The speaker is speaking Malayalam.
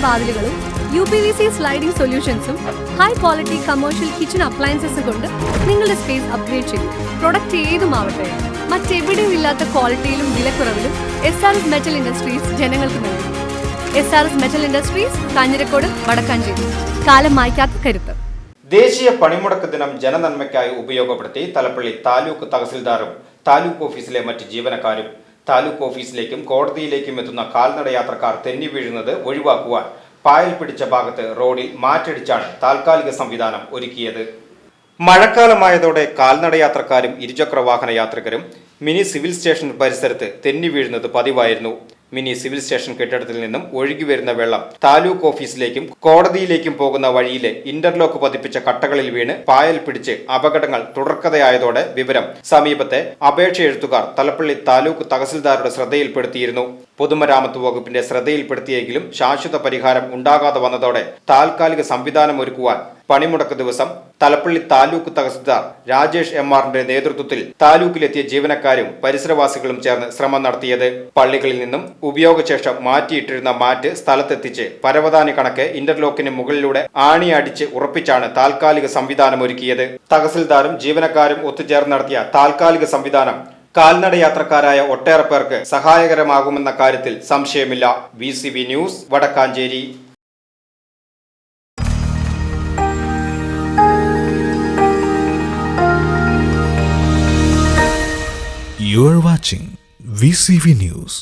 വാതിലുകളും UPVC സ്ലൈഡിംഗ് സൊല്യൂഷൻസും high quality commercial kitchen appliances കൊണ്ട് നിങ്ങളുടെ സ്പേസ് അപ്ഗ്രേഡ് ചെയ്യും. പ്രൊഡക്റ്റ് ഏതുമാവട്ടെ, മറ്റെവിടെയും ഇല്ലാത്ത ക്വാളിറ്റിയിലും വിലക്കുറവിലും SRS മെറ്റൽ ഇൻഡസ്ട്രീസ് ജനങ്ങൾക്ക് നൽകും. SRS metal industries, Kanjirakkode, Vadakkanchery. കാലം മായ്ക്കാത്ത കരുത്ത്. ദേശീയ പണിമുടക്ക് ദിനം ജനനന്മയ്ക്കായി ഉപയോഗപ്പെടുത്തി തലപ്പള്ളി താലൂക്ക് തഹസിൽദാറും താലൂക്ക് ഓഫീസിലെ മറ്റ് ജീവനക്കാരും. താലൂക്ക് ഓഫീസിലേക്കും കോടതിയിലേക്കും എത്തുന്ന കാൽനട യാത്രക്കാർ തെന്നി വീഴുന്നത് ഒഴിവാക്കുവാൻ പായൽ പിടിച്ച ഭാഗത്ത് റോഡിൽ മാറ്റടിച്ചാണ് താൽക്കാലിക സംവിധാനം ഒരുക്കിയത്. മഴക്കാലമായതോടെ കാൽനട യാത്രക്കാരും ഇരുചക്ര വാഹന യാത്രികരും മിനി സിവിൽ സ്റ്റേഷൻ പരിസരത്ത് തെന്നി വീഴുന്നത് പതിവായിരുന്നു. മിനി സിവിൽ സ്റ്റേഷൻ കെട്ടിടത്തിൽ നിന്നും ഒഴുകി വരുന്ന വെള്ളം താലൂക്ക് ഓഫീസിലേക്കും കോടതിയിലേക്കും പോകുന്ന വഴിയിലെ ഇന്റർലോക്ക് പതിപ്പിച്ച കട്ടകളിൽ വീണ് പായൽ പിടിച്ച് അപകടങ്ങൾ തുടർക്കഥയായതോടെ വിവരം സമീപത്തെ അപേക്ഷ എഴുത്തുകാർ തലപ്പള്ളി താലൂക്ക് തഹസിൽദാരുടെ ശ്രദ്ധയിൽപ്പെടുത്തിയിരുന്നു. പൊതുമരാമത്ത് വകുപ്പിന്റെ ശ്രദ്ധയിൽപ്പെടുത്തിയെങ്കിലും ശാശ്വത പരിഹാരം ഉണ്ടാകാതെ വന്നതോടെ താൽക്കാലിക സംവിധാനം ഒരുക്കുവാൻ പണിമുടക്ക് ദിവസം തലപ്പള്ളി താലൂക്ക് തഹസിൽദാർ രാജേഷ് MRന്റെ നേതൃത്വത്തിൽ താലൂക്കിലെത്തിയ ജീവനക്കാരും പരിസരവാസികളും ചേർന്ന് ശ്രമം നടത്തിയത്. പള്ളികളിൽ നിന്നും ഉപയോഗശേഷം മാറ്റിയിട്ടിരുന്ന മാറ്റ് സ്ഥലത്തെത്തിച്ച് പരവതാനി കണക്ക് ഇന്റർലോക്കിന് മുകളിലൂടെ ആണി അടിച്ച് ഉറപ്പിച്ചാണ് താൽക്കാലിക സംവിധാനം ഒരുക്കിയത്. തഹസിൽദാരും ജീവനക്കാരും ഒത്തുചേർന്ന് നടത്തിയ താൽക്കാലിക സംവിധാനം കാൽനട യാത്രക്കാരായ ഒട്ടേറെ പേർക്ക് സഹായകരമാകുമെന്ന കാര്യത്തിൽ സംശയമില്ല. VCV news, Vadakkanchery. You are watching VCV News.